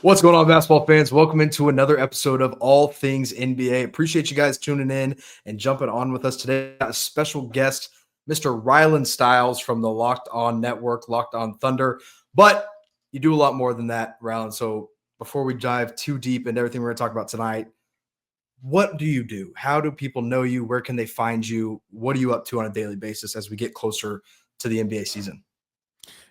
What's going on, basketball fans? Welcome into another episode of All Things NBA. Appreciate you guys tuning in and jumping on with us today. Got a special guest, Mr. Rylan Stiles from the Locked On Network, Locked On Thunder. But you do a lot more than that, Rylan. So before we dive too deep into everything we're going to talk about tonight, what do you do? How do people know you? Where can they find you? What are you up to on a daily basis as we get closer to the NBA season?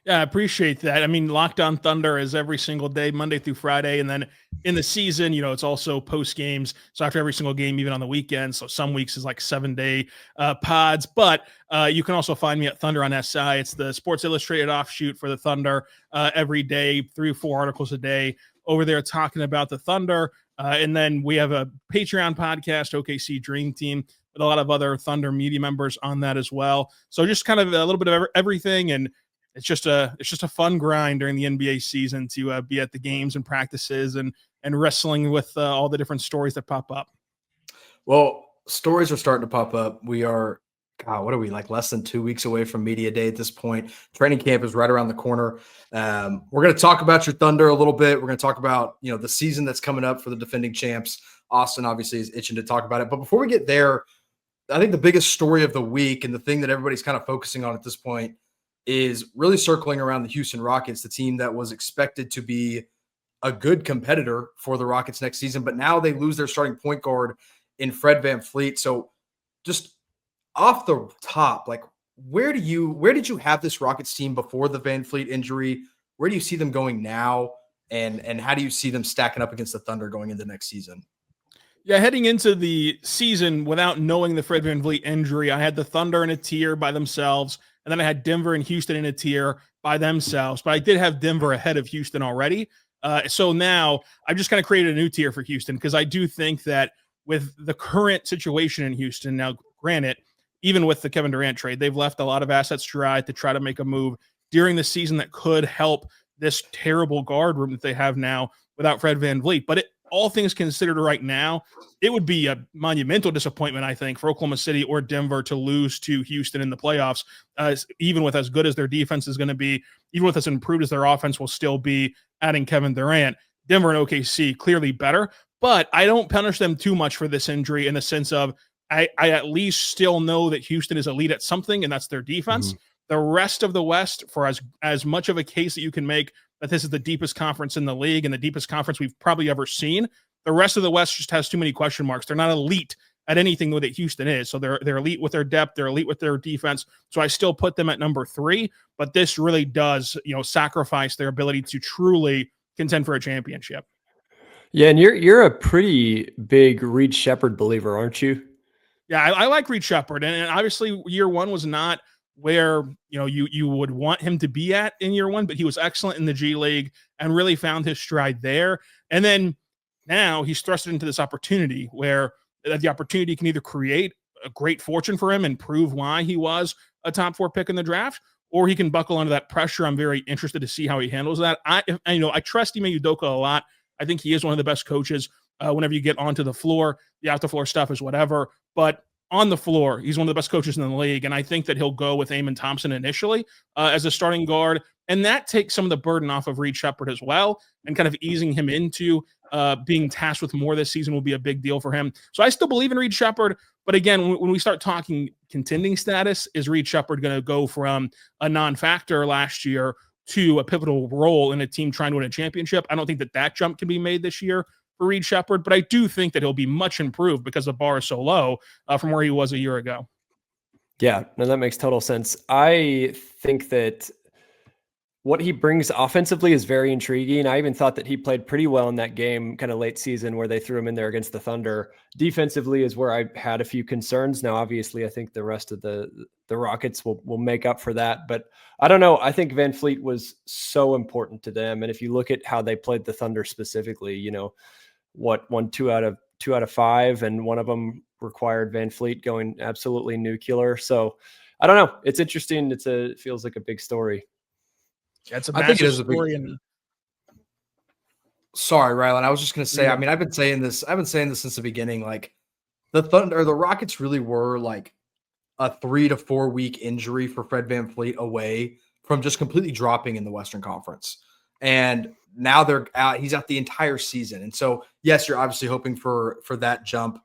Yeah, I appreciate that. I mean, Locked On Thunder is every single day, Monday through Friday. And then in the season, it's also post games. So after every single game, even on the weekend. So some weeks is like 7-day pods. But you can also find me at Thunder on SI. It's the Sports Illustrated offshoot for the Thunder every day, 3 or 4 articles a day over there talking about the Thunder. And then we have a Patreon podcast, OKC Dream Team, with a lot of other Thunder media members on that as well. So just kind of a little bit of everything. And it's just a fun grind during the NBA season to be at the games and practices and wrestling with all the different stories that pop up. Well, stories are starting to pop up. We are, what are we, like less than 2 weeks away from media day at this point? Training camp is right around the corner. We're going to talk about your Thunder a little bit. We're going to talk about, the season that's coming up for the defending champs. Austin obviously is itching to talk about it. But before we get there, I think the biggest story of the week and the thing that everybody's kind of focusing on at this point is really circling around the Houston Rockets, the team that was expected to be a good competitor for the Rockets next season, but now they lose their starting point guard in Fred VanVleet. So just off the top, like where did you have this Rockets team before the VanVleet injury? Where do you see them going now? And how do you see them stacking up against the Thunder going into next season? Yeah, heading into the season without knowing the Fred VanVleet injury, I had the Thunder in a tier by themselves, and then I had Denver and Houston in a tier by themselves. But I did have Denver ahead of Houston already. So now I've just kind of created a new tier for Houston because I do think that with the current situation in Houston, now granted, even with the Kevin Durant trade, they've left a lot of assets dry to try to make a move during the season that could help this terrible guard room that they have now without Fred VanVleet. But all things considered right now, it would be a monumental disappointment, I think, for Oklahoma City or Denver to lose to Houston in the playoffs, even with as good as their defense is going to be, even with as improved as their offense will still be, adding Kevin Durant. Denver and OKC clearly better, but I don't punish them too much for this injury in the sense of I at least still know that Houston is elite at something, and that's their defense. Mm-hmm. The rest of the West, for as much of a case that you can make that this is the deepest conference in the league and the deepest conference we've probably ever seen, the rest of the West just has too many question marks. They're not elite at anything that Houston is. So they're elite with their depth. They're elite with their defense. So I still put them at number 3, but this really does, sacrifice their ability to truly contend for a championship. Yeah, and you're a pretty big Reed Sheppard believer, aren't you? Yeah, I like Reed Sheppard, and obviously year one was not where you would want him to be at in year one, but he was excellent in the G League and really found his stride there. And then now he's thrusted into this opportunity where the opportunity can either create a great fortune for him and prove why he was a top 4 pick in the draft, or he can buckle under that pressure. I'm very interested to see how he handles that. I trust Ime Udoka a lot. I think he is one of the best coaches whenever you get onto the floor. The off the floor stuff is whatever, but on the floor, he's one of the best coaches in the league, and I think that he'll go with Amen Thompson initially as a starting guard, and that takes some of the burden off of Reed Sheppard as well, and kind of easing him into being tasked with more this season will be a big deal for him. So I still believe in Reed Sheppard, but again, when we start talking contending status, is Reed Sheppard going to go from a non-factor last year to a pivotal role in a team trying to win a championship? I don't think that jump can be made this year for Reed Sheppard, but I do think that he'll be much improved because the bar is so low from where he was a year ago. Yeah, no, that makes total sense. I think that what he brings offensively is very intriguing. I even thought that he played pretty well in that game, kind of late season, where they threw him in there against the Thunder. Defensively is where I had a few concerns. Now, obviously, I think the rest of the Rockets will make up for that. But I don't know. I think VanVleet was so important to them. And if you look at how they played the Thunder specifically, won 2 out of 5, and one of them required VanVleet going absolutely nuclear. So I don't know. It's interesting. It feels like a big story. Yeah, it's a massive story. Sorry, Rylan. I was just going to say, I mean, I've been saying this since the beginning. Like the Rockets really were like a 3 to 4 week injury for Fred VanVleet away from just completely dropping in the Western Conference. and now they're out. He's out the entire season. And so, yes, you're obviously hoping for that jump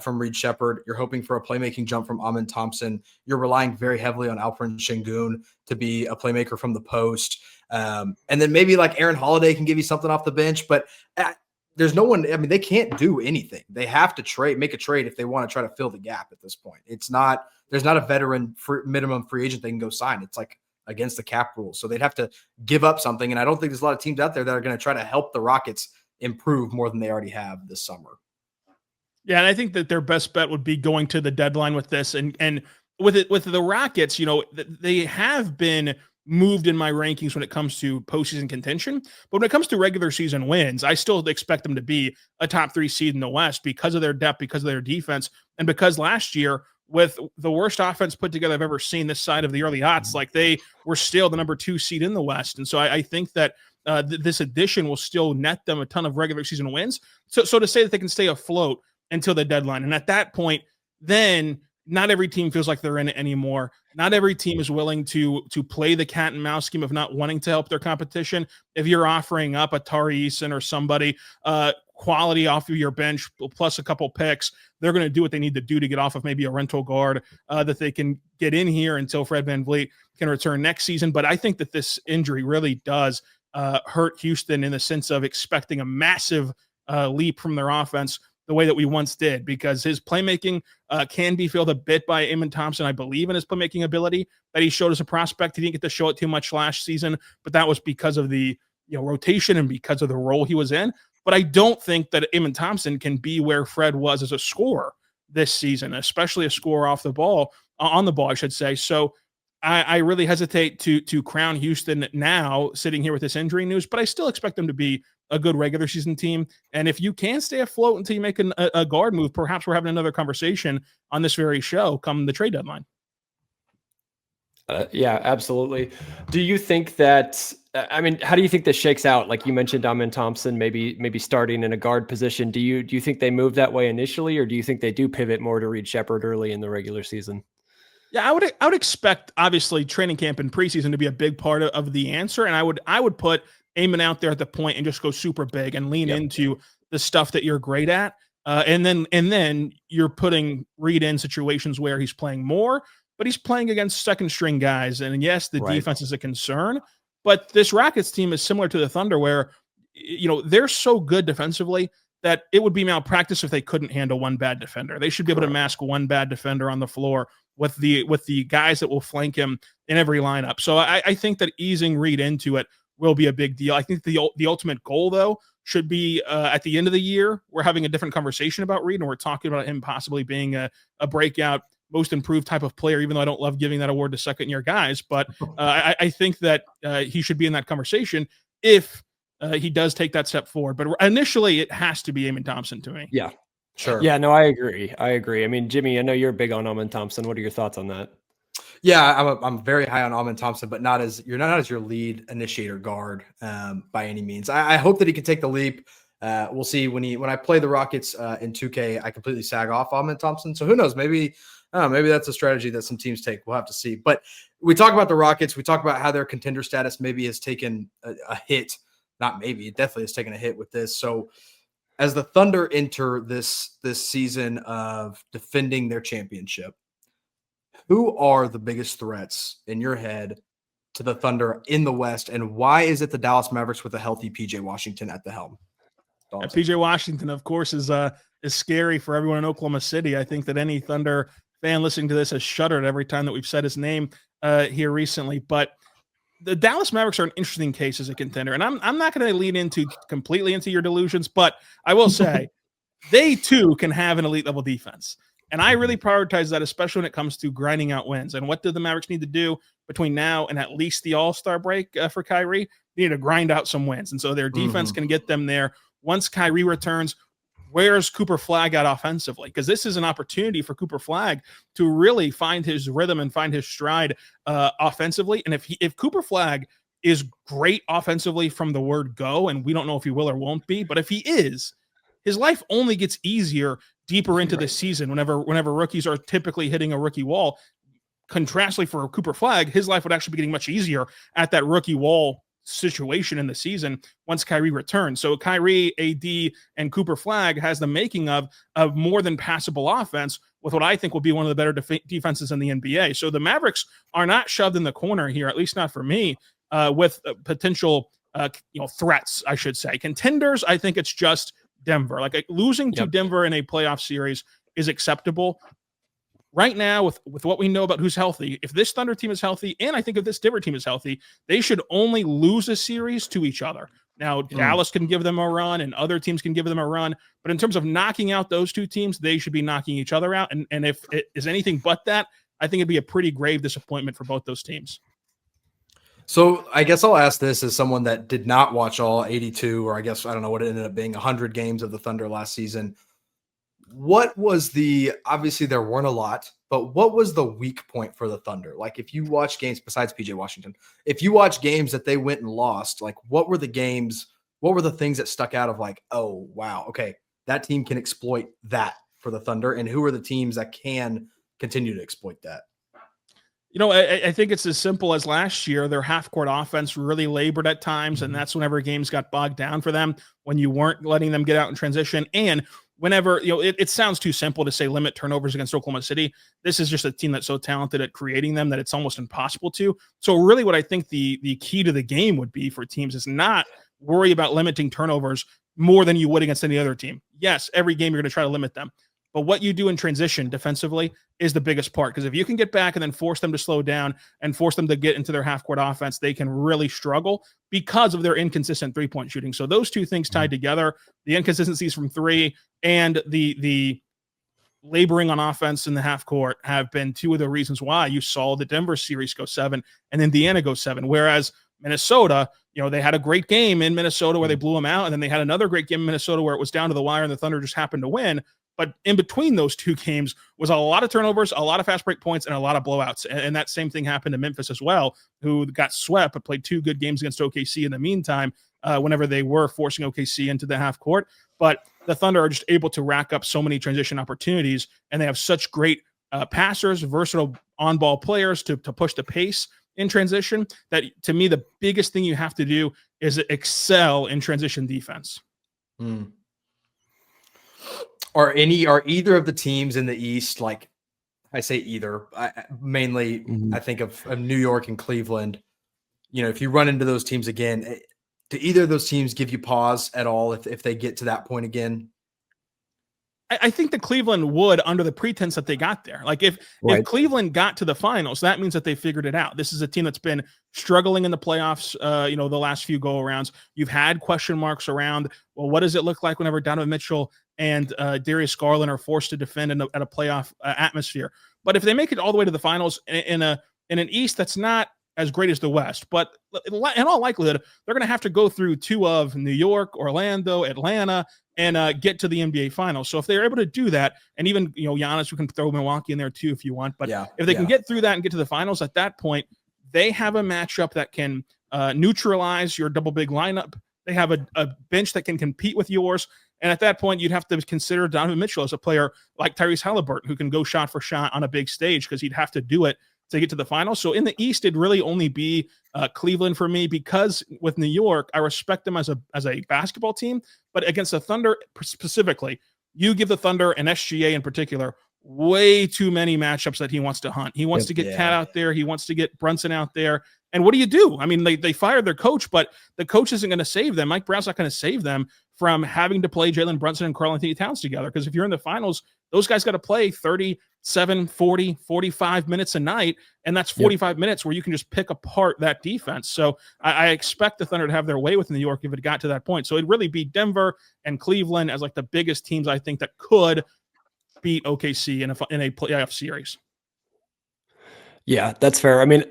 from Reed Shepherd. You're hoping for a playmaking jump from Amen Thompson. You're relying very heavily on Alperen Sengun to be a playmaker from the post. And then maybe like Aaron Holiday can give you something off the bench, but there's no one. I mean, they can't do anything. They have to make a trade if they want to try to fill the gap at this point. There's not a veteran minimum free agent they can go sign. It's like against the cap rules. So they'd have to give up something. And I don't think there's a lot of teams out there that are going to try to help the Rockets improve more than they already have this summer. Yeah, and I think that their best bet would be going to the deadline with this. And with the Rockets, they have been moved in my rankings when it comes to postseason contention. But when it comes to regular season wins, I still expect them to be a top 3 seed in the West because of their depth, because of their defense, and because last year, with the worst offense put together I've ever seen this side of the early aughts, like they were still the number 2 seed in the West. And so I think that this addition will still net them a ton of regular season wins. So to say that they can stay afloat until the deadline. And at that point, then not every team feels like they're in it anymore. Not every team is willing to play the cat and mouse game of not wanting to help their competition. If you're offering up a Tari Eason or somebody quality off of your bench plus a couple picks, they're going to do what they need to do to get off of maybe a rental guard that they can get in here until Fred VanVleet can return next season. But I think that this injury really does hurt Houston in the sense of expecting a massive leap from their offense the way that we once did, because his playmaking can be filled a bit by Amen Thompson. I believe in his playmaking ability that he showed as a prospect. He didn't get to show it too much last season, but that was because of the rotation and because of the role he was in. But I don't think that Amen Thompson can be where Fred was as a scorer this season, especially a scorer on the ball, I should say. So I really hesitate to crown Houston now sitting here with this injury news, but I still expect them to be a good regular season team. And if you can stay afloat until you make a guard move, perhaps we're having another conversation on this very show come the trade deadline. Yeah, absolutely. Do you think that, how do you think this shakes out? Like you mentioned, Amen Thompson, maybe starting in a guard position. Do you think they move that way initially, or do you think they do pivot more to Reed Shepherd early in the regular season? Yeah, I would expect obviously training camp and preseason to be a big part of the answer, and I would put Amen out there at the point and just go super big and lean into the stuff that you're great at, and then you're putting Reed in situations where he's playing more, but he's playing against second string guys, and yes, the defense is a concern, but this Rockets team is similar to the Thunder where they're so good defensively that it would be malpractice if they couldn't handle one bad defender. They should be able to mask one bad defender on the floor with the guys that will flank him in every lineup. So I think that easing Reed into it will be a big deal. I think the ultimate goal, though, should be at the end of the year, we're having a different conversation about Reed, and we're talking about him possibly being a breakout, most improved type of player, even though I don't love giving that award to second-year guys. But I think that he should be in that conversation if he does take that step forward. But initially, it has to be Amen Thompson to me. Yeah. Sure. Yeah, no, I agree. I mean, Jimmy, I know you're big on Amen Thompson. What are your thoughts on that? Yeah, I'm very high on Amen Thompson, but you're not as your lead initiator guard by any means. I hope that he can take the leap. We'll see when I play the Rockets in 2K, I completely sag off Amen Thompson. So who knows? Maybe that's a strategy that some teams take. We'll have to see. But we talk about the Rockets. We talk about how their contender status maybe has taken a hit. Not maybe, it definitely has taken a hit with this. So as the Thunder enter this season of defending their championship, who are the biggest threats in your head to the Thunder in the West, and why is it the Dallas Mavericks with a healthy PJ Washington at the helm? Yeah, PJ Washington, of course, is scary for everyone in Oklahoma City. I think that any Thunder fan listening to this has shuddered every time that we've said his name here recently. But the Dallas Mavericks are an interesting case as a contender, and I'm not going to lean completely into your delusions, but I will say they too can have an elite level defense. And I really prioritize that, especially when it comes to grinding out wins. And what do the Mavericks need to do between now and at least the All-Star break for Kyrie? They need to grind out some wins. And so their defense can get them there. Once Kyrie returns, where's Cooper Flagg at offensively? Because this is an opportunity for Cooper Flagg to really find his rhythm and find his stride offensively. And if Cooper Flagg is great offensively from the word go, and we don't know if he will or won't be, but if he is, his life only gets easier deeper into the season whenever rookies are typically hitting a rookie wall. Contrastly for Cooper Flagg, his life would actually be getting much easier at that rookie wall situation in the season once Kyrie returns. So Kyrie, AD, and Cooper Flagg has the making of a more than passable offense with what I think will be one of the better defenses in the NBA. So the Mavericks are not shoved in the corner here, at least not for me, with potential threats, I should say. Contenders, I think it's just Denver. Like losing to Denver in a playoff series is acceptable. Right now, with what we know about who's healthy, if this Thunder team is healthy, and I think if this Denver team is healthy, they should only lose a series to each other. Now, Dallas can give them a run, and other teams can give them a run. But in terms of knocking out those two teams, they should be knocking each other out. And if it is anything but that, I think it'd be a pretty grave disappointment for both those teams. So I guess I'll ask this as someone that did not watch all 82, or I guess I don't know what it ended up being, 100 games of the Thunder last season. What was obviously there weren't a lot, but what was the weak point for the Thunder? Like if you watch games besides PJ Washington, if you watch games that they went and lost, like what were the things that stuck out of like, oh, wow, okay, that team can exploit that for the Thunder, and who are the teams that can continue to exploit that? I think it's as simple as last year. Their half-court offense really labored at times, and that's whenever games got bogged down for them, when you weren't letting them get out in transition. And whenever, it sounds too simple to say limit turnovers against Oklahoma City. This is just a team that's so talented at creating them that it's almost impossible to. So really what I think the key to the game would be for teams is not worry about limiting turnovers more than you would against any other team. Yes, every game you're going to try to limit them. But what you do in transition defensively is the biggest part, because if you can get back and then force them to slow down and force them to get into their half-court offense, they can really struggle because of their inconsistent three-point shooting. So those two things tied together, the inconsistencies from three and the laboring on offense in the half-court, have been two of the reasons why you saw the Denver series go 7 and Indiana go 7, whereas Minnesota, they had a great game in Minnesota where they blew them out, and then they had another great game in Minnesota where it was down to the wire and the Thunder just happened to win. But in between those two games was a lot of turnovers, a lot of fast break points, and a lot of blowouts. And that same thing happened to Memphis as well, who got swept but played 2 good games against OKC in the meantime, whenever they were forcing OKC into the half court. But the Thunder are just able to rack up so many transition opportunities, and they have such great passers, versatile on-ball players to push the pace in transition, that to me, the biggest thing you have to do is excel in transition defense. Are either of the teams in the East, like I say either, mainly I think of New York and Cleveland, if you run into those teams again, do either of those teams give you pause at all if they get to that point again? I think that Cleveland would, under the pretense that they got there. Like if Cleveland got to the finals, that means that they figured it out. This is a team that's been struggling in the playoffs, the last few go-arounds. You've had question marks around, well, what does it look like whenever Donovan Mitchell and Darius Garland are forced to defend at a playoff atmosphere? But if they make it all the way to the finals in an East that's not as great as the West, but in all likelihood, they're going to have to go through 2 of New York, Orlando, Atlanta, and get to the NBA Finals. So if they're able to do that, and even Giannis, we can throw Milwaukee in there too if you want, but if they can get through that and get to the finals, at that point, they have a matchup that can neutralize your double big lineup. They have a bench that can compete with yours. And at that point, you'd have to consider Donovan Mitchell as a player like Tyrese Halliburton, who can go shot for shot on a big stage, because he'd have to do it to get to the finals. So in the East, it'd really only be Cleveland for me, because with New York, I respect them as a basketball team, but against the Thunder specifically, you give the Thunder and SGA in particular way too many matchups that he wants to hunt. He wants to get Cat out there. He wants to get Brunson out there. And what do? I mean, they fired their coach, but the coach isn't going to save them. Mike Brown's not going to save them from having to play Jalen Brunson and Karl-Anthony Towns together. Because if you're in the finals, those guys got to play 37, 40, 45 minutes a night. And that's 45 minutes where you can just pick apart that defense. So I expect the Thunder to have their way with New York if it got to that point. So it'd really be Denver and Cleveland as like the biggest teams, I think, that could beat OKC in a playoff series. Yeah, that's fair. I mean,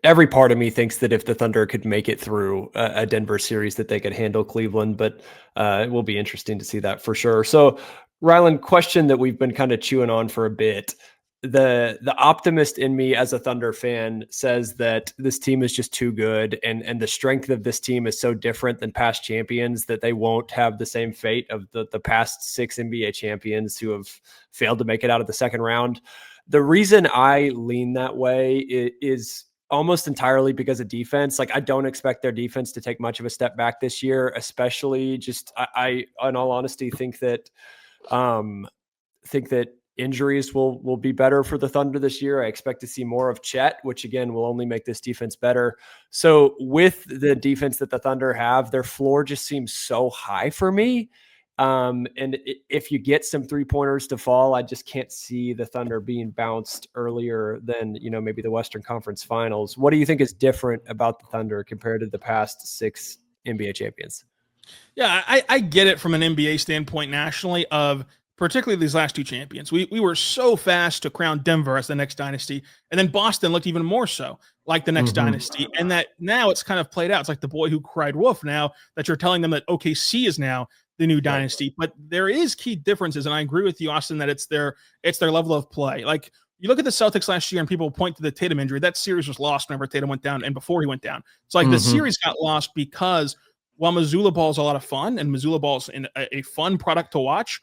every part of me thinks that if the Thunder could make it through a Denver series, that they could handle Cleveland, but it will be interesting to see that for sure. So, Rylan, question that we've been kind of chewing on for a bit. The optimist in me as a Thunder fan says that this team is just too good, and the strength of this team is so different than past champions that they won't have the same fate of the past 6 NBA champions who have failed to make it out of the second round. The reason I lean that way is almost entirely because of defense. Like, I don't expect their defense to take much of a step back this year, especially just I in all honesty think that injuries will be better for the Thunder this year. I expect to see more of Chet, which again will only make this defense better. So with the defense that the Thunder have, their floor just seems so high for me. And if you get some 3-pointers to fall, I just can't see the Thunder being bounced earlier than, maybe the Western Conference Finals. What do you think is different about the Thunder compared to the past 6 NBA champions? Yeah, I get it from an NBA standpoint nationally of particularly these last 2 champions. We were so fast to crown Denver as the next dynasty, and then Boston looked even more so like the next dynasty. And that now it's kind of played out. It's like the boy who cried wolf now that you're telling them that OKC is now the new dynasty. But there is key differences, and I agree with you, Austin, that it's their level of play. Like, you look at the Celtics last year and people point to the Tatum injury. That series was lost whenever Tatum went down and before he went down. It's like the series got lost because while Missoula ball is a lot of fun and Missoula ball is a fun product to watch,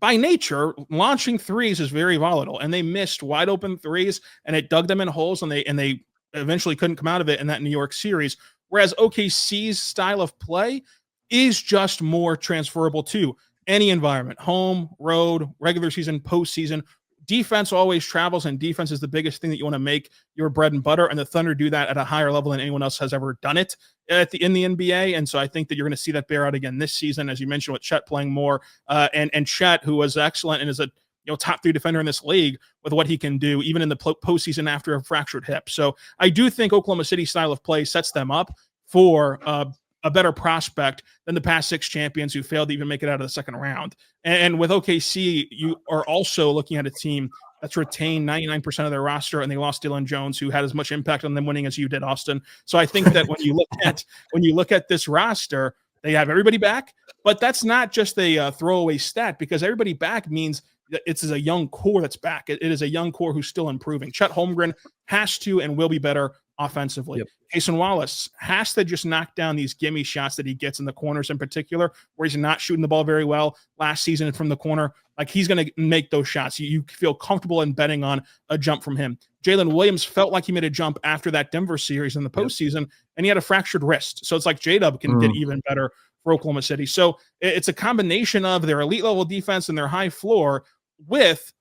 by nature, launching threes is very volatile, and they missed wide open threes, and it dug them in holes, and they eventually couldn't come out of it in that New York series. Whereas OKC's style of play is just more transferable to any environment: home, road, regular season, postseason. Defense always travels, and defense is the biggest thing that you want to make your bread and butter. And the Thunder do that at a higher level than anyone else has ever done it in the NBA. And so I think that you're going to see that bear out again this season, as you mentioned, with Chet playing more, and Chet, who was excellent and is a top 3 defender in this league with what he can do, even in the postseason after a fractured hip. So I do think Oklahoma City's style of play sets them up for a better prospect than the past 6 champions who failed to even make it out of the second round. And with OKC, you are also looking at a team that's retained 99% of their roster, and they lost Dylan Jones, who had as much impact on them winning as you did, Austin. So I think that when you look at this roster, they have everybody back, but that's not just a throwaway stat, because everybody back means that it's a young core that's back. It is a young core who's still improving. Chet Holmgren has to and will be better offensively. Yep. Cason Wallace has to just knock down these gimme shots that he gets in the corners in particular, where he's not shooting the ball very well last season from the corner. Like, he's going to make those shots. You feel comfortable in betting on a jump from him. Jalen Williams felt like he made a jump after that Denver series in the postseason, and he had a fractured wrist. So it's like J-Dub can get even better for Oklahoma City. So it's a combination of their elite level defense and their high floor with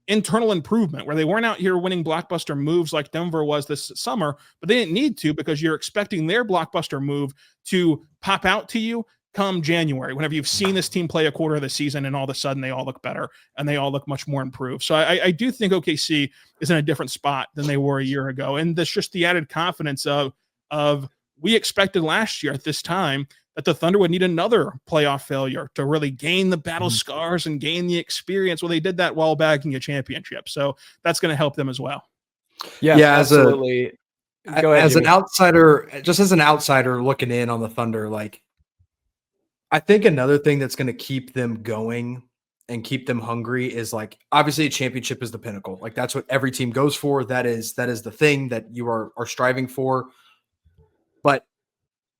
internal improvement, where they weren't out here winning blockbuster moves like Denver was this summer, but they didn't need to, because you're expecting their blockbuster move to pop out to you come January, whenever you've seen this team play a quarter of the season, and all of a sudden they all look better and they all look much more improved. So I do think OKC is in a different spot than they were a year ago. And that's just the added confidence of we expected last year at this time that the Thunder would need another playoff failure to really gain the battle scars and gain the experience. Well, they did that while bagging a championship. So that's going to help them as well. Yeah, absolutely. Go ahead, as Jimmy. As an outsider looking in on the Thunder, like, I think another thing that's going to keep them going and keep them hungry is, like, obviously a championship is the pinnacle. Like, that's what every team goes for. That is the thing that you are striving for. But,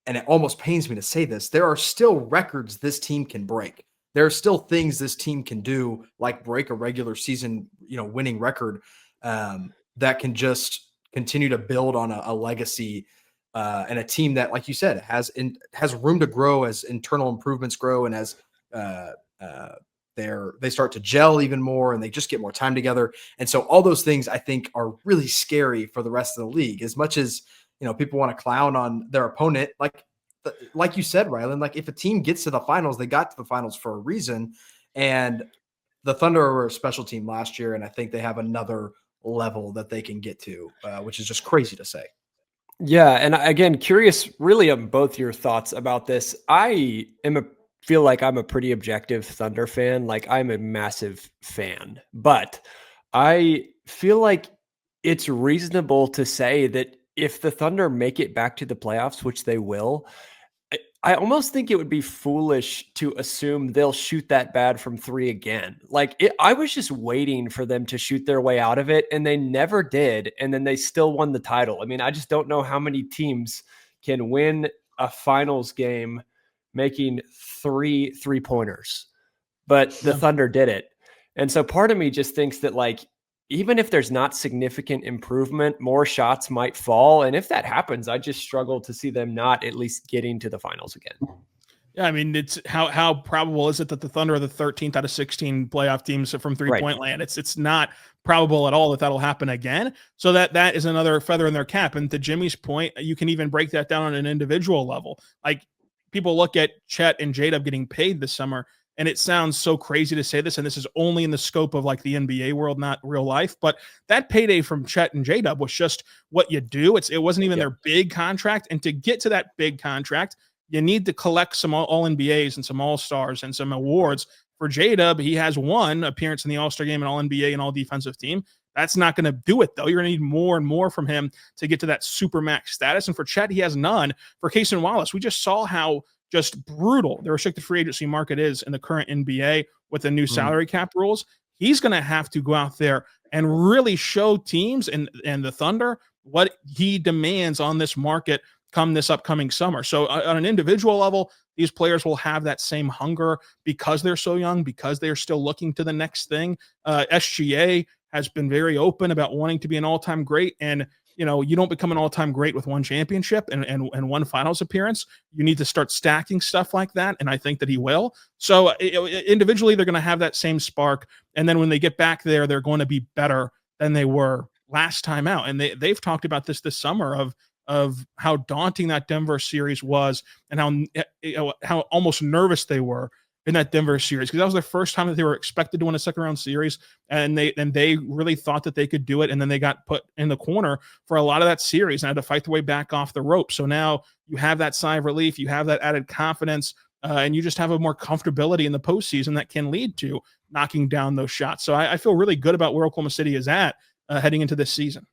and it almost pains me to say this, there are still records this team can break. There are still things this team can do, like break a regular season, winning record, that can just continue to build on a legacy, and a team that, like you said, has room to grow as internal improvements grow, and as they start to gel even more, and they just get more time together. And so all those things, I think, are really scary for the rest of the league. As much as people want to clown on their opponent, like you said, Rylan, like, if a team gets to the finals, they got to the finals for a reason. And the Thunder were a special team last year, and I think they have another level that they can get to, which is just crazy to say. Yeah, and again, curious really on both your thoughts about this. Feel like I'm a pretty objective Thunder fan. Like, I'm a massive fan, but I feel like it's reasonable to say that if the Thunder make it back to the playoffs, which they will, I almost think it would be foolish to assume they'll shoot that bad from 3 again. I was just waiting for them to shoot their way out of it, and they never did. And then they still won the title. I mean, I just don't know how many teams can win a finals game making 3 3-pointers, but the Thunder did it. And so part of me just thinks that, like, even if there's not significant improvement, more shots might fall. And if that happens, I just struggle to see them not at least getting to the finals again. Yeah, I mean, it's how probable is it that the Thunder are the 13th out of 16 playoff teams from three-point land? It's not probable at all that that'll happen again. So that is another feather in their cap. And to Jimmy's point, you can even break that down on an individual level. Like, people look at Chet and J-Dub getting paid this summer, and it sounds so crazy to say this, and this is only in the scope of like the NBA world, not real life. But that payday from Chet and J-Dub was just what you do. It wasn't even their big contract. And to get to that big contract, you need to collect some all NBAs and some All-Stars and some awards. For J-Dub, he has one appearance in the All-Star game and All NBA and All Defensive Team. That's not going to do it, though. You're going to need more and more from him to get to that super max status. And for Chet, he has none. For Cason Wallace, we just saw how just brutal the restricted free agency market is in the current NBA with the new salary cap rules. He's going to have to go out there and really show teams and the Thunder what he demands on this market come this upcoming summer. So on an individual level, these players will have that same hunger because they're so young, because they're still looking to the next thing. SGA has been very open about wanting to be an all-time great. And, you know, you don't become an all-time great with one championship and one finals appearance. You need to start stacking stuff like that. And I think that he will. So individually, they're going to have that same spark. And then when they get back there, they're going to be better than they were last time out. And they've talked about this summer of how daunting that Denver series was and how almost nervous they were in that Denver series, because that was the first time that they were expected to win a second round series, and they really thought that they could do it, and then they got put in the corner for a lot of that series and had to fight their way back off the rope. So now you have that sigh of relief, you have that added confidence, and you just have a more comfortability in the postseason that can lead to knocking down those shots. So I feel really good about where Oklahoma City is at heading into this season.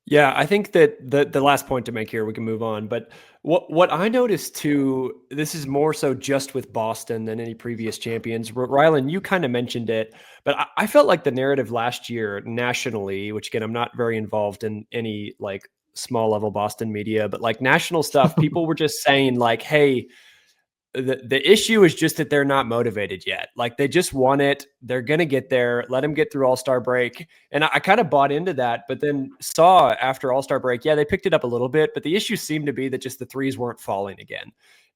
Yeah, I think that the last point to make here, we can move on. But what I noticed too, this is more so just with Boston than any previous champions. Rylan, you kind of mentioned it, but I felt like the narrative last year nationally, which again, I'm not very involved in any like small level Boston media, but like national stuff, people were just saying like, hey, the issue is just that they're not motivated yet. Like they just want it. They're going to get there. Let them get through All-Star break. And I kind of bought into that, but then saw after All-Star break, yeah, they picked it up a little bit, but the issue seemed to be that just the threes weren't falling again.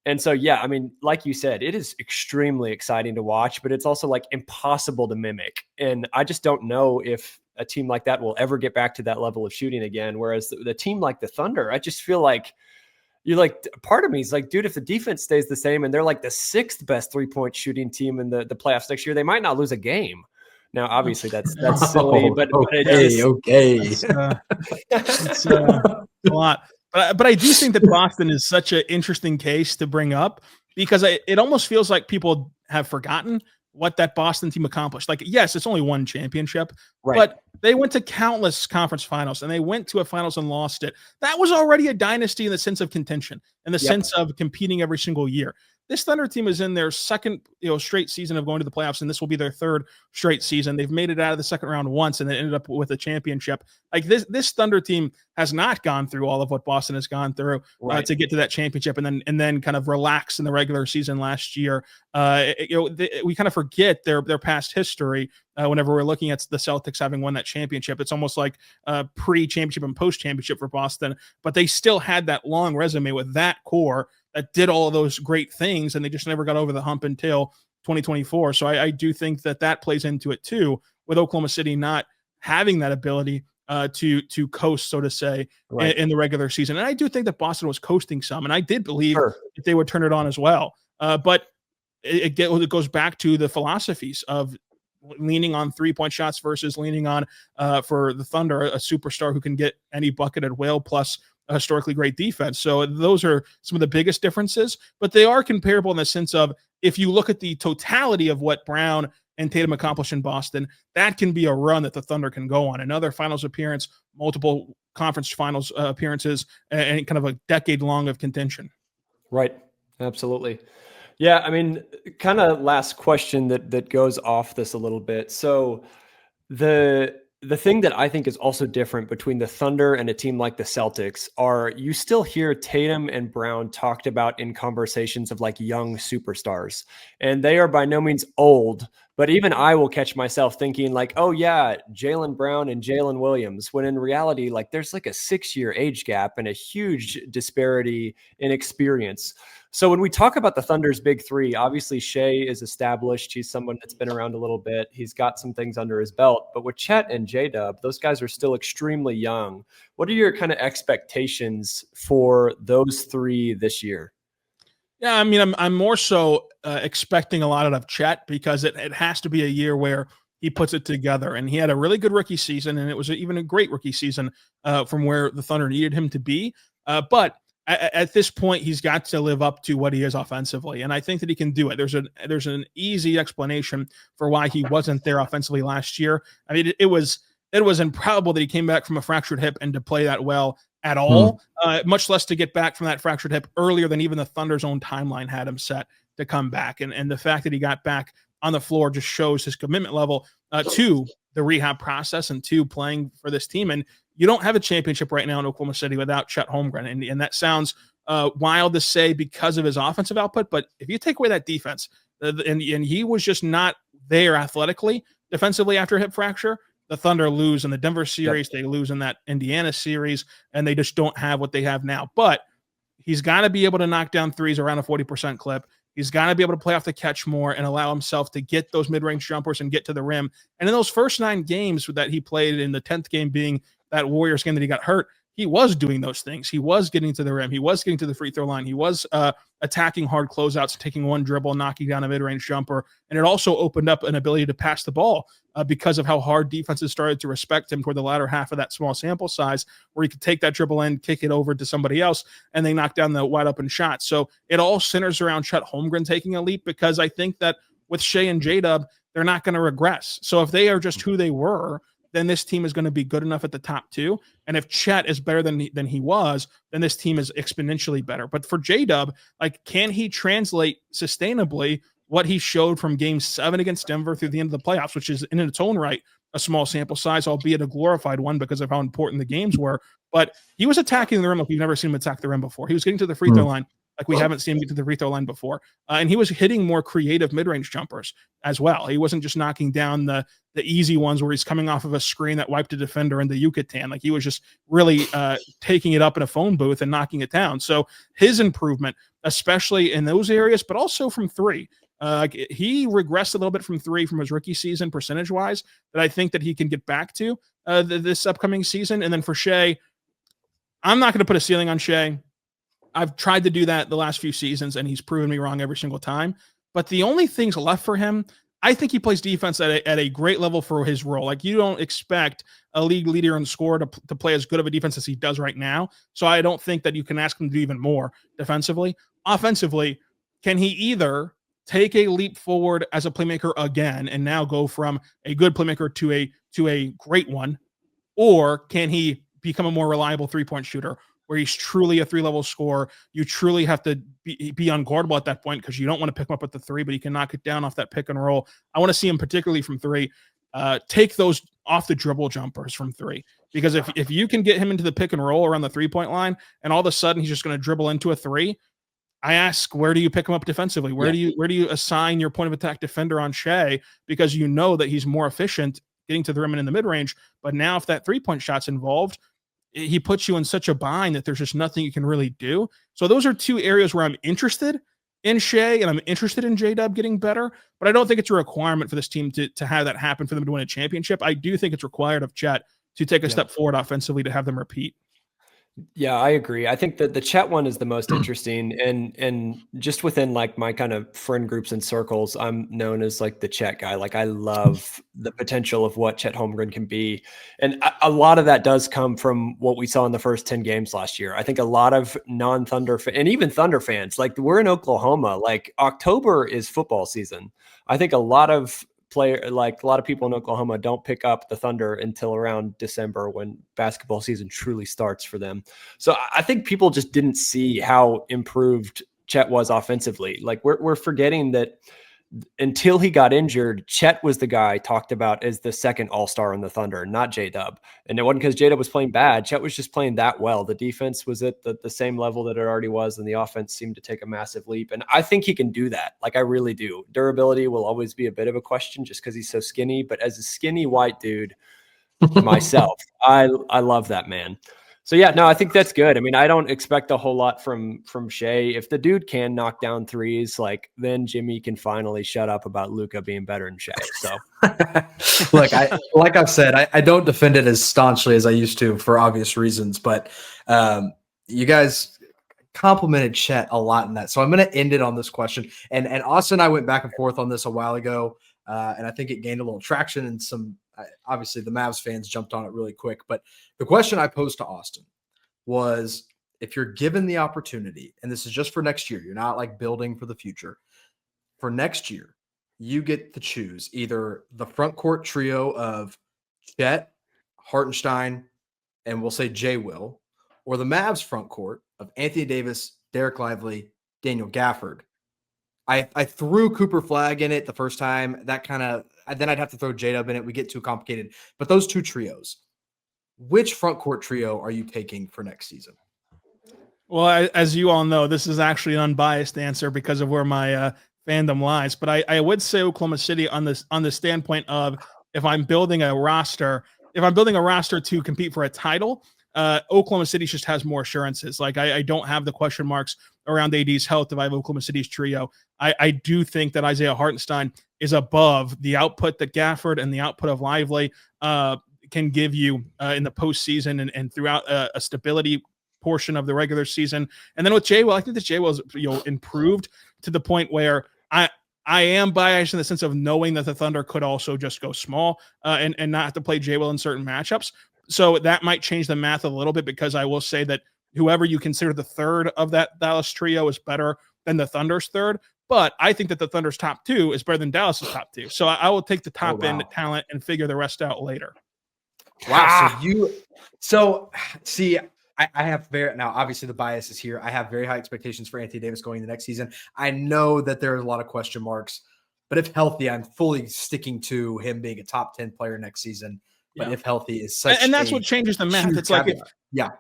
And so, yeah, I mean, like you said, it is extremely exciting to watch, but it's also like impossible to mimic. And I just don't know if a team like that will ever get back to that level of shooting again. Whereas the team like the Thunder, I just feel like, you're like, part of me is like, dude, if the defense stays the same and they're like the 6th best 3-point shooting team in the playoffs next year, they might not lose a game. Now, obviously that's silly, but it's a lot. But I do think that Boston is such an interesting case to bring up, because it almost feels like people have forgotten what that Boston team accomplished. Like, yes, it's only one championship, but they went to countless conference finals and they went to a finals and lost it. That was already a dynasty in the sense of contention, in the sense of competing every single year. This Thunder team is in their second, straight season of going to the playoffs, and this will be their 3rd straight season. They've made it out of the second round once, and they ended up with a championship. Like this Thunder team has not gone through all of what Boston has gone through to get to that championship, and then kind of relax in the regular season last year. We kind of forget their past history whenever we're looking at the Celtics having won that championship. It's almost like pre-championship and post-championship for Boston, but they still had that long resume with that core that did all of those great things, and they just never got over the hump until 2024. So I do think that plays into it too, with Oklahoma City not having that ability to coast, so to say, in the regular season. And I do think that Boston was coasting some, and I did believe that they would turn it on as well. But it goes back to the philosophies of leaning on 3-point shots versus leaning on, for the Thunder, a superstar who can get any bucket at will, plus a historically great defense. So those are some of the biggest differences, but they are comparable in the sense of, if you look at the totality of what Brown and Tatum accomplished in Boston, that can be a run that the Thunder can go on. Another finals appearance, multiple conference finals appearances, and kind of a decade long of contention. Right. Absolutely. Yeah. I mean, kind of last question that goes off this a little bit. So the thing that I think is also different between the Thunder and a team like the Celtics are, you still hear Tatum and Brown talked about in conversations of like young superstars, and they are by no means old, But even I will catch myself thinking like, oh yeah, Jaylen Brown and Jalen Williams, when in reality, like there's like a 6-year age gap and a huge disparity in experience. So when we talk about the Thunder's big three, obviously Shai is established. He's someone that's been around a little bit. He's got some things under his belt. But with Chet and J-Dub, those guys are still extremely young. What are your kind of expectations for those three this year? Yeah, I mean, I'm more so expecting a lot out of Chet because it has to be a year where he puts it together. And he had a really good rookie season, and it was even a great rookie season from where the Thunder needed him to be. But at this point, he's got to live up to what he is offensively, and I think that he can do it. There's an easy explanation for why he wasn't there offensively last year. I mean, it was improbable that he came back from a fractured hip and to play that well at all, much less to get back from that fractured hip earlier than even the Thunder's own timeline had him set to come back. And the fact that he got back on the floor just shows his commitment level to the rehab process and to playing for this team. And you don't have a championship right now in Oklahoma City without Chet Holmgren. And that sounds wild to say because of his offensive output. But if you take away that defense, and he was just not there athletically, defensively after a hip fracture, the Thunder lose in the Denver series. Yep. They lose in that Indiana series, and they just don't have what they have now. But he's got to be able to knock down threes around a 40% clip. He's got to be able to play off the catch more and allow himself to get those mid-range jumpers and get to the rim. And in those first 9 games that he played, in the 10th game being that Warriors game that he got hurt, he was doing those things. He was getting to the rim. He was getting to the free throw line. He was attacking hard closeouts, taking one dribble, knocking down a mid-range jumper. And it also opened up an ability to pass the ball because of how hard defenses started to respect him toward the latter half of that small sample size, where he could take that dribble in, kick it over to somebody else, and they knock down the wide open shot. So it all centers around Chet Holmgren taking a leap, because I think that with Shai and J-Dub, they're not going to regress. So if they are just who they were, then this team is going to be good enough at the top 2. And if Chet is better than he was, then this team is exponentially better. But for J-Dub, like, can he translate sustainably what he showed from game 7 against Denver through the end of the playoffs, which is in its own right a small sample size, albeit a glorified one because of how important the games were. But he was attacking the rim like we've never seen him attack the rim before. He was getting to the free throw line like we haven't seen him get to the free throw line before. And he was hitting more creative mid-range jumpers as well. He wasn't just knocking down the easy ones where he's coming off of a screen that wiped a defender in the Yucatan. Like, he was just really taking it up in a phone booth and knocking it down. So his improvement, especially in those areas, but also from 3. He regressed a little bit from 3 from his rookie season percentage-wise that I think that he can get back to this upcoming season. And then for Shai, I'm not going to put a ceiling on Shai. I've tried to do that the last few seasons, and he's proven me wrong every single time. But the only things left for him, I think he plays defense at a great level for his role. Like, you don't expect a league leader in score to play as good of a defense as he does right now. So I don't think that you can ask him to do even more defensively. Offensively, can he either take a leap forward as a playmaker again and now go from a good playmaker to a great one, or can he become a more reliable three-point shooter where he's truly a 3-level scorer? You truly have to be unguardable at that point, because you don't want to pick him up at the 3, but he can knock it down off that pick and roll. I want to see him, particularly from 3, take those off the dribble jumpers from 3, because if you can get him into the pick and roll around the 3-point line, and all of a sudden he's just going to dribble into a 3, I ask, where do you pick him up defensively? Where do you assign your point of attack defender on Shai? Because you know that he's more efficient getting to the rim and in the mid-range. But now if that 3-point shot's involved, he puts you in such a bind that there's just nothing you can really do. So those are 2 areas where I'm interested in Shai, and I'm interested in J-Dub getting better, but I don't think it's a requirement for this team to have that happen for them to win a championship. I do think it's required of Chet to take a step forward offensively to have them repeat. Yeah, I agree. I think that the Chet one is the most interesting, and just within like my kind of friend groups and circles, I'm known as like the Chet guy. Like, I love the potential of what Chet Holmgren can be. And a lot of that does come from what we saw in the first 10 games last year. I think a lot of non-Thunder and even Thunder fans, like, we're in Oklahoma, like, October is football season. I think a lot of people in Oklahoma don't pick up the Thunder until around December, when basketball season truly starts for them. So I think people just didn't see how improved Chet was offensively. Like, we're forgetting that until he got injured, Chet was the guy talked about as the second all-star in the Thunder, not J-Dub. And it wasn't because J-Dub was playing bad. Chet was just playing that well. The defense was at the same level that it already was, and the offense seemed to take a massive leap. And I think he can do that. Like, I really do. Durability will always be a bit of a question just because he's so skinny. But as a skinny white dude myself, I love that man. So yeah, no, I think that's good. I mean, I don't expect a whole lot from Shai. If the dude can knock down threes, like, then Jimmy can finally shut up about Luka being better than Shai. So look, like I've said, I don't defend it as staunchly as I used to for obvious reasons, but you guys complimented Chet a lot in that. So I'm going to end it on this question. And Austin and I went back and forth on this a while ago, and I think it gained a little traction, and some obviously the Mavs fans jumped on it really quick. But the question I posed to Austin was, if you're given the opportunity, and this is just for next year, you're not like building for the future. For next year, you get to choose either the front court trio of Chet, Hartenstein, and we'll say J. Will, or the Mavs front court of Anthony Davis, Dereck Lively, Daniel Gafford. I threw Cooper Flagg in it the first time. That kind of, then I'd have to throw J-Dub in it. We get too complicated. But those two trios, which front court trio are you taking for next season? Well, as you all know, this is actually an unbiased answer because of where my fandom lies. But I would say Oklahoma City on the standpoint of, if I'm building a roster to compete for a title, Oklahoma City just has more assurances. Like, I don't have the question marks around AD's health if I have Oklahoma City's trio. I do think that Isaiah Hartenstein is above the output that Gafford and the output of Lively can give you in the postseason and throughout a stability portion of the regular season. And then with J. Will, I think that J. Will is improved to the point where I am biased in the sense of knowing that the Thunder could also just go small and not have to play J. Will in certain matchups. So that might change the math a little bit, because I will say that whoever you consider the third of that Dallas trio is better than the Thunder's third. But I think that the Thunder's top two is better than Dallas's top two. So I will take the top end talent and figure the rest out later. Wow. So see, I have now obviously the bias is here. I have very high expectations for Anthony Davis going the next season. I know that there are a lot of question marks, but if healthy, I'm fully sticking to him being a top 10 player next season. But if healthy is such, and that's what changes the math. It's like,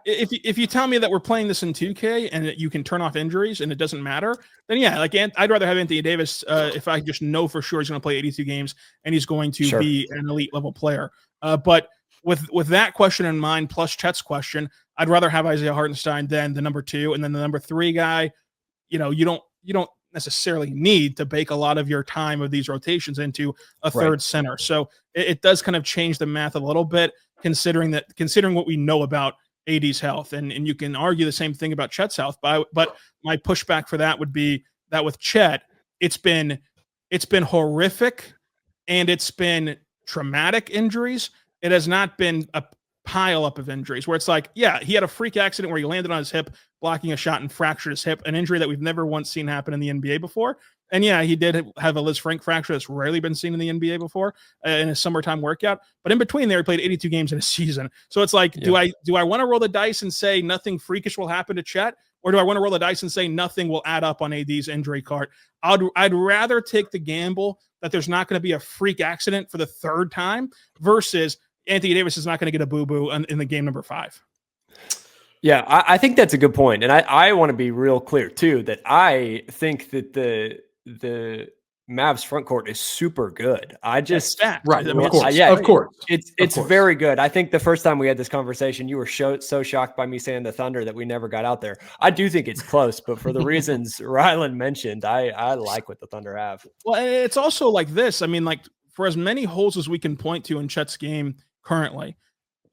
if you tell me that we're playing this in 2K and that you can turn off injuries and it doesn't matter, then yeah, like I'd rather have Anthony Davis if I just know for sure he's going to play 82 games and he's going to be an elite level player. But with that question in mind, plus Chet's question, I'd rather have Isaiah Hartenstein than the number 2, and then the number 3 guy. You don't necessarily need to bake a lot of your time of these rotations into a third center. So it does kind of change the math a little bit, considering what we know about AD's health. And you can argue the same thing about Chet's health, but my pushback for that would be that with Chet, it's been horrific and it's been traumatic injuries. It has not been a pile up of injuries where it's like, yeah, he had a freak accident where he landed on his hip, blocking a shot and fractured his hip, an injury that we've never once seen happen in the NBA before. And yeah, he did have a Liz Frank fracture that's rarely been seen in the NBA before in a summertime workout. But in between there, he played 82 games in a season. So it's like, do I want to roll the dice and say nothing freakish will happen to Chet? Or do I want to roll the dice and say nothing will add up on AD's injury card? I'd rather take the gamble that there's not going to be a freak accident for the third time versus Anthony Davis is not going to get a boo-boo in the game number 5. Yeah, I think that's a good point. And I want to be real clear too, that I think that the Mavs front court is super good. Of course. It's very good. I think the first time we had this conversation, you were so shocked by me saying the Thunder that we never got out there. I do think it's close, but for the reasons Rylan mentioned, I like what the Thunder have. Well, it's also like this. I mean, like, for as many holes as we can point to in Chet's game currently,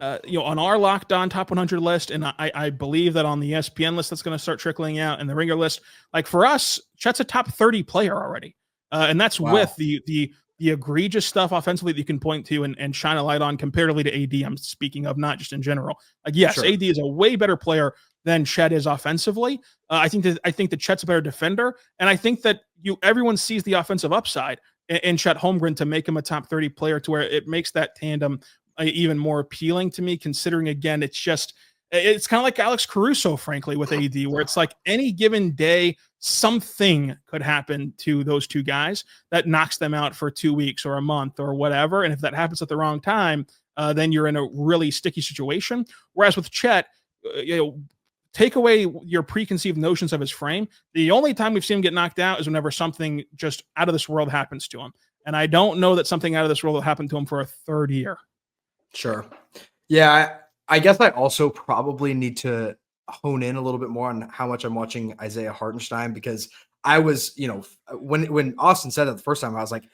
on our Locked On Top 100 list, and I believe that on the ESPN list that's going to start trickling out, and the Ringer list, like for us, Chet's a top 30 player already, and that's with the egregious stuff offensively that you can point to and shine a light on comparatively to AD. I'm speaking of, not just in general. Like, yes, AD is a way better player than Chet is offensively. I think that Chet's a better defender, and I think that everyone sees the offensive upside in Chet Holmgren to make him a top 30 player, to where it makes that tandem even more appealing to me, considering, again, it's kind of like Alex Caruso, frankly, with AD, where it's like any given day, something could happen to those two guys that knocks them out for 2 weeks or a month or whatever. And if that happens at the wrong time, then you're in a really sticky situation. Whereas with Chet, take away your preconceived notions of his frame. The only time we've seen him get knocked out is whenever something just out of this world happens to him. And I don't know that something out of this world will happen to him for a third year. Sure. Yeah, I guess I also probably need to hone in a little bit more on how much I'm watching Isaiah Hartenstein, because I was, when Austin said it the first time, I was like,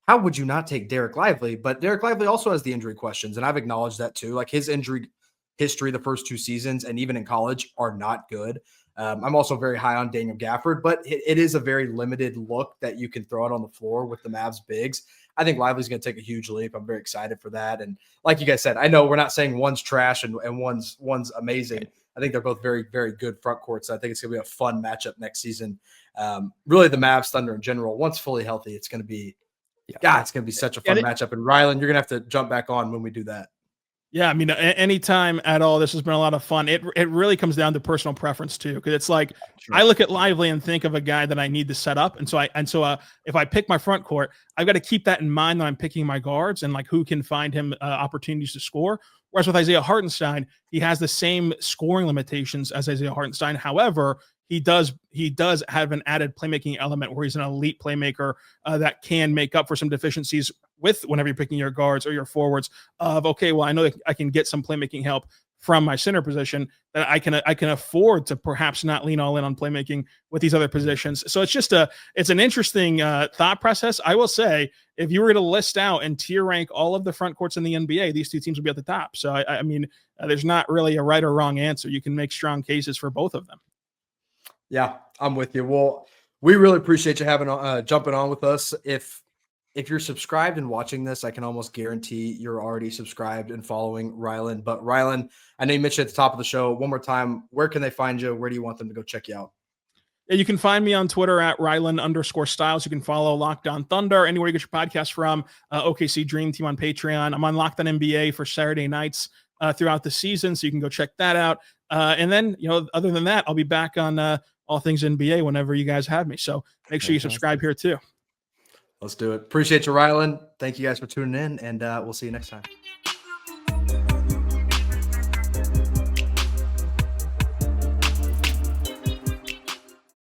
how would you not take Dereck Lively? But Dereck Lively also has the injury questions, and I've acknowledged that too. Like, his injury history the first 2 seasons and even in college are not good. I'm also very high on Daniel Gafford, but it is a very limited look that you can throw out on the floor with the Mavs bigs. I think Lively's going to take a huge leap. I'm very excited for that. And like you guys said, I know we're not saying one's trash and one's amazing. I think they're both very, very good front courts. I think it's going to be a fun matchup next season. Really, the Mavs, Thunder in general, once fully healthy, it's going to be, it's going to be such a fun matchup. And Rylan, you're going to have to jump back on when we do that. Yeah, I mean, anytime at all, this has been a lot of fun. It really comes down to personal preference too, because it's like I look at Lively and think of a guy that I need to set up, and so if I pick my front court, I've got to keep that in mind when I'm picking my guards and like who can find him opportunities to score. Whereas with Isaiah Hartenstein, he has the same scoring limitations as Isaiah Hartenstein. However, he does have an added playmaking element where he's an elite playmaker that can make up for some deficiencies with whenever you're picking your guards or your forwards of, okay, well, I know that I can get some playmaking help from my center position, that I can afford to perhaps not lean all in on playmaking with these other positions. So it's an interesting thought process. I will say, if you were to list out and tier rank all of the front courts in the NBA, these two teams would be at the top. So I mean, there's not really a right or wrong answer. You can make strong cases for both of them. Yeah, I'm with you. Well, we really appreciate you having jumping on with us. If you're subscribed and watching this, I can almost guarantee you're already subscribed and following Rylan. But Rylan, I know you mentioned at the top of the show, one more time, where can they find you? Where do you want them to go check you out? Yeah, you can find me on Twitter at Rylan_Stiles. You can follow Locked On Thunder anywhere you get your podcast from. OKC Dream Team on Patreon. I'm on Locked On NBA for Saturday nights throughout the season, so you can go check that out. And then, other than that, I'll be back on all things NBA whenever you guys have me. So make sure you subscribe here too. Let's do it. Appreciate you, Rylan. Thank you guys for tuning in, and we'll see you next time.